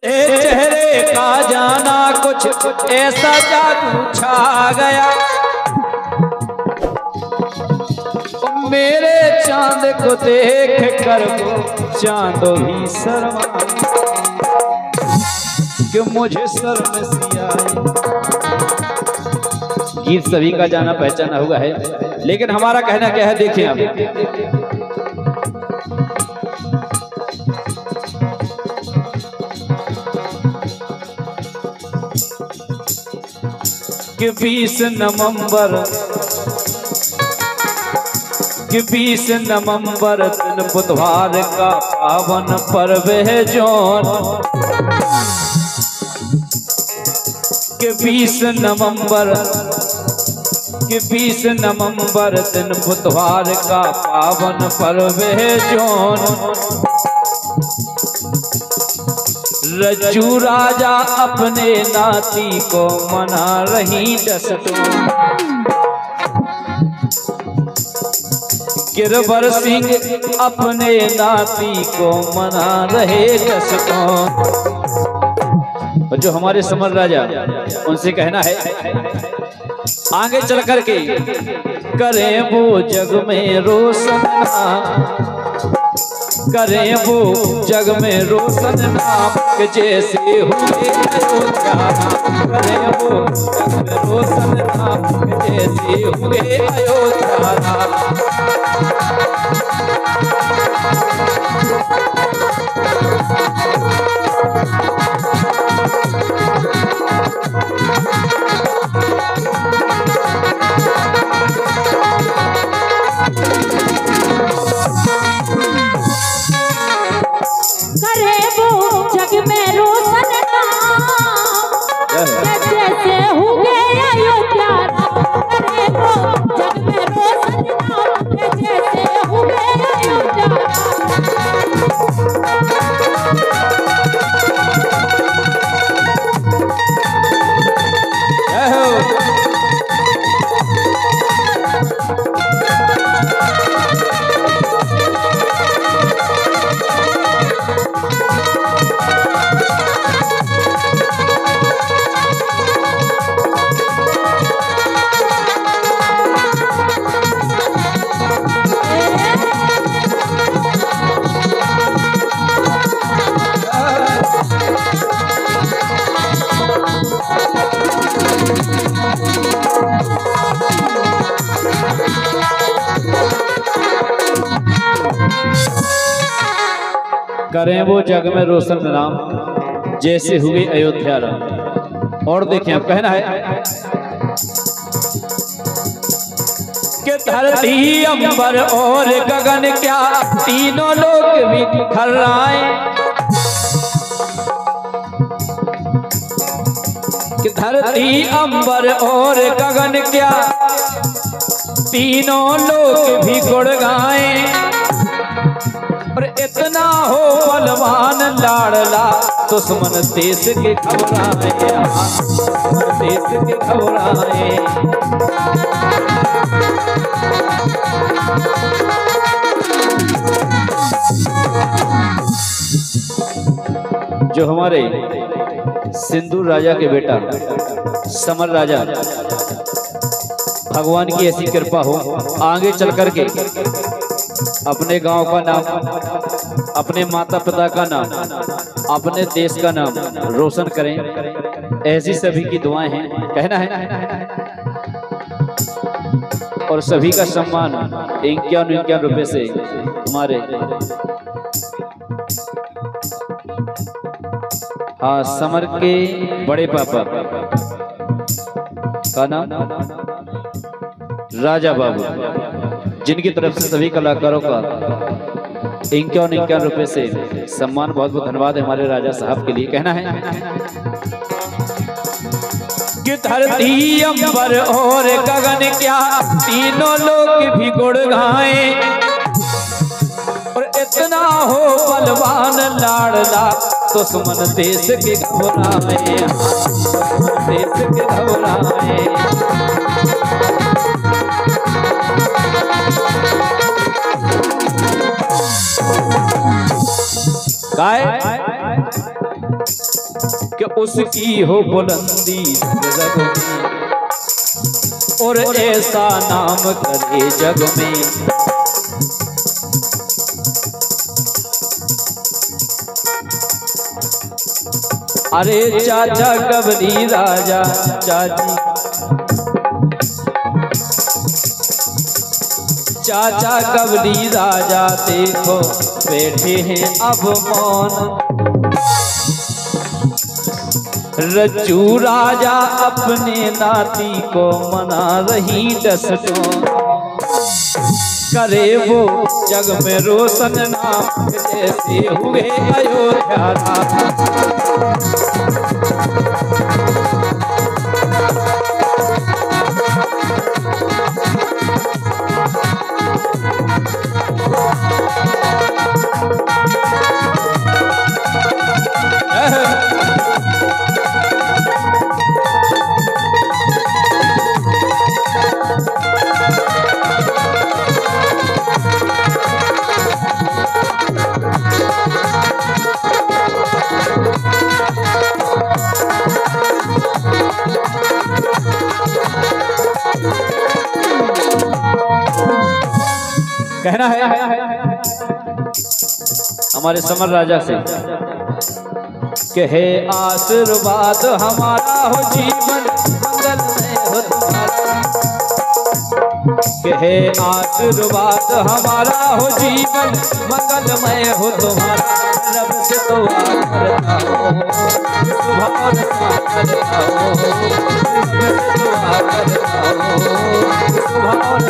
चेहरे का जाना कुछ ऐसा जादू छा गया, मेरे चांद को देख कर चांदो ही शर्मा कि मुझे शर्म सी आई। गीत सभी का जाना पहचाना हुआ है, लेकिन हमारा कहना क्या है, देखिए आप। कि 20 नवंबर दिन बुधवार का पावन पर्व है जौन, कि 20 नवंबर दिन बुधवार का पावन पर्व है जौन। रज्जू राजा अपने नाती को मना रही डसटों, गिरवर सिंह अपने नाती को मना रहे डसटों। जो हमारे समर राजा, उनसे कहना है आगे चल करके, करें वो जग में रोशन, करें वो जग में रोशन नाम के जैसे हुए अयोध्या, करें वो जग में रोशन नाम के जैसे हुए अयोध्या। करें वो जग में रोशन नाम जैसे हुए अयोध्या राम। और देखें अब कहना है कि धरती अंबर और गगन क्या तीनों लोग भी थर्राए, कि धरती अंबर और गगन क्या तीनों लोग भी गुण गाए। और इतना हो बलवान लाडला दुश्मन देश के घबराए, देश के घबराए। जो हमारे सिंदूर राजा के बेटा समर राजा, भगवान की ऐसी कृपा हो आगे चल करके अपने गांव का नाम, अपने माता पिता का नाम, अपने देश का नाम रोशन करें, ऐसी सभी की दुआएं हैं। कहना है और सभी का सम्मान 51 रुपए से हमारे समर के बड़े पापा का नाम राजा बाबू, जिनकी तरफ से सभी कलाकारों का 51 रुपए से सम्मान, बहुत बहुत धन्यवाद है हमारे राजा साहब के लिए। कहना है कि धरती अंबर और गगन क्या तीनों लोग भी गुण गाए। और इतना हो बलवान लाडला दुश्मन देश के घबराए, देश के घबराए। गाय कि उसकी हो बुलंदी रग में और ऐसा नाम करे जग में। अरे चाचा गबरी राजा चाची, चाचा गबरी राजा देखो बैठे हैं अब मौन। रज्जू राजा अपने नाती को मना रही डसटों, करे वो जग में रोशन नाम जैसे हुए अयोध्या राम। कहना है हमारे समर राजा से कि है आशीर्वाद हमारा हो जीवन मंगलमय हो तुम्हारा, कि है आशीर्वाद हमारा हो जीवन मंगलमय हो तुम्हारा। रब से दुआ करता हूँ सुबह और शाम करता हूँ, रब से दुआ करता हूँ सुबह और शाम करता हूँ।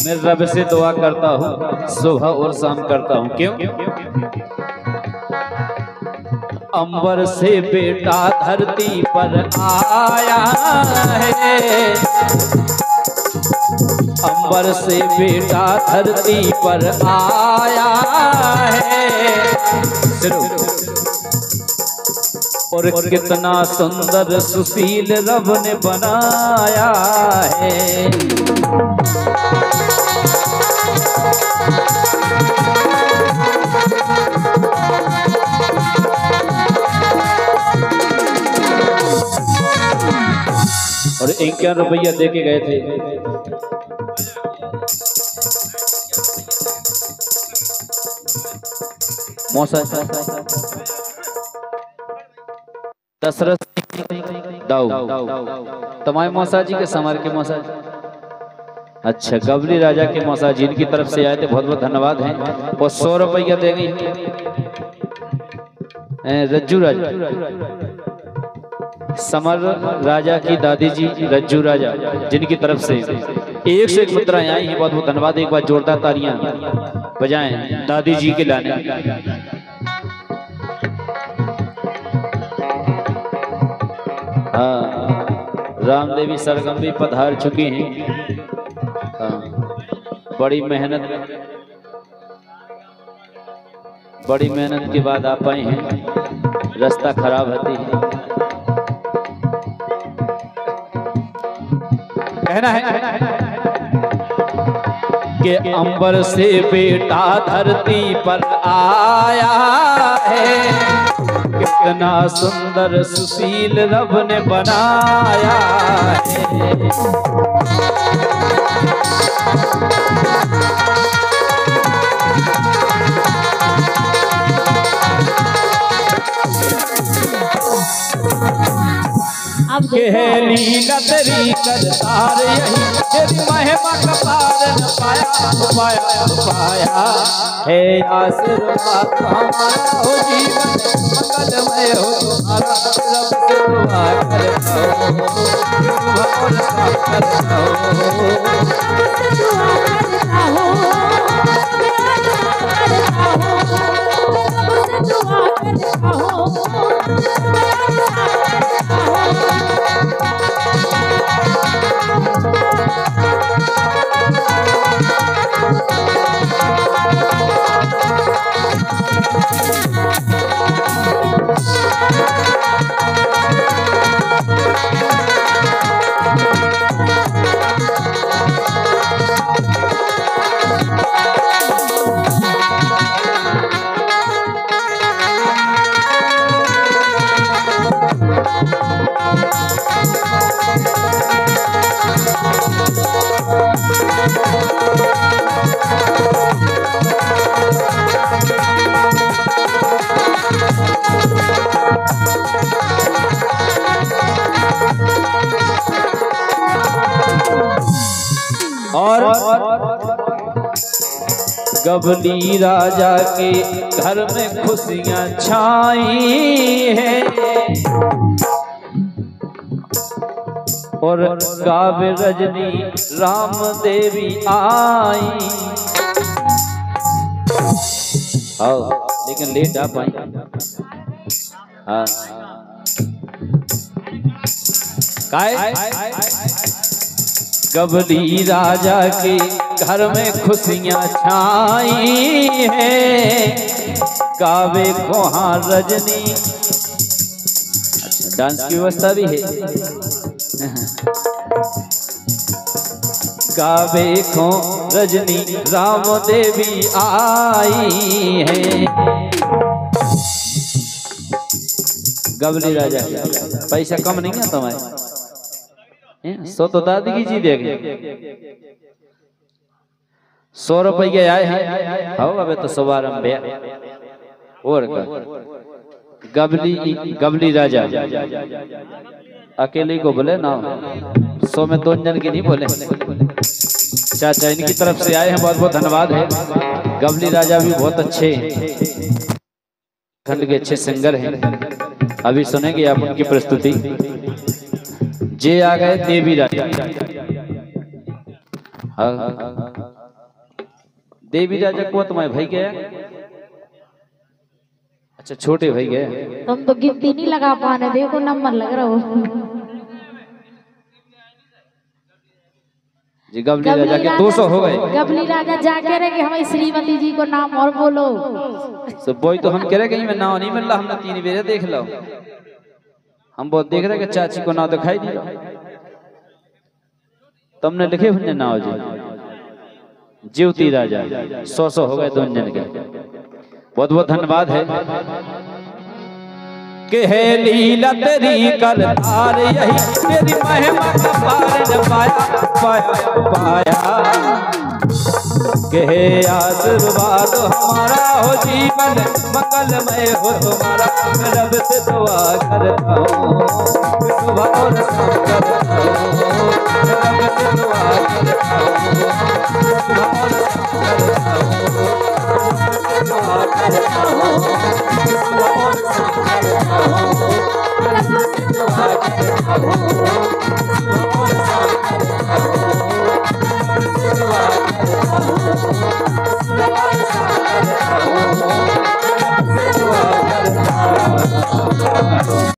मैं रब से दुआ करता हूँ सुबह और शाम करता हूँ। क्यों? अंबर से बेटा धरती पर आया है, अंबर से बेटा धरती पर आया है। और कितना सुंदर सुशील रब ने बनाया है। और 51 रुपया दे के गए थे। मौसा दशरथ दाऊ तमाम मौसा जी के समार के मौसा जी। अच्छा, गबरी राजा के मौसा जी की तरफ से आए थे, बहुत बहुत धन्यवाद है। और 100 रुपया देंगे रज्जू राजा, समर राजा की दादी जी रज्जू राजा जिनकी तरफ से 1 से 1 मुद्राएं आई हैं। बहुत बहुत धन्यवाद। एक बार जोरदार तालियां बजाएं दादी जी के लाने। हाँ, रामदेवी सरगम भी पधार चुकी हैं। हाँ, बड़ी मेहनत के बाद आप आए हैं। रास्ता खराब होती है। कहना है कि अंबर से बेटा धरती पर आया है, कितना सुंदर सुशील रब ने बनाया है। लीला तेरी करतार यही तेरी महिमा का पार न पाया है। आशीर्वाद हमारा हो जीवन मंगलमय हो तुम्हारा। रब से दुआ करता हूँ सुबह और शाम करता हूँ। और गबली राजा के घर में खुशियां छाई हैं और गावे रजनी राम देवी आई। आओ लेकिन लेट आ पाई। हाँ गबली राजा के घर में खुशियां छाई हैं गावे कोहा रजनी। अच्छा डांस की व्यवस्था भी है। गावे खो रजनी राम देवी आई है। गबली राजा पैसा कम नहीं है तुम्हारे, सो तो दादी की जी देगी। 100 रुपये आए हैं। हो अबे तो शुभारंभ है और गबली राजा अकेले को बोले ना, 100 में 2 जन के नहीं बोले। चाचा इनकी तरफ से आए हैं, बहुत बहुत धन्यवाद है। गबली राजा भी बहुत अच्छे खंड के अच्छे सिंगर हैं। अभी सुनेंगे आप उनकी प्रस्तुति। जे आ गए देवी राजा। देवी राजा को तुम्हारे भाई गया? अच्छा छोटे भाई गए। तुम तो गिनती नहीं लगा पाने, देखो नंबर लग रहा हो। जी गबली राजा के 200 हो गए। गबली राजा जाके रहे कि हमारी श्रीमती जी को नाम और बोलो। तो बोई तो हम कह रहे कहीं में नाम नहीं मिल रहा, हमने 3 बेरे देख लो। हम बहुत देख रहे कि चाची को नाम दिखाई दिया। तुमने लिखे हुए नाम जी ज्योति राजा। 100 हो गए 2 जन के। बहुत बहुत धन्यवाद है। के है लीला तेरी करतार यही तेरी महिमा का पार न पाया पाया पाया। के है आशीर्वाद हमारा हो जीवन मंगलमय हो तुम्हारा। रब से दुआ करता हूँ सुबह और शाम करता हूँ। रब से दुआ करता हूँ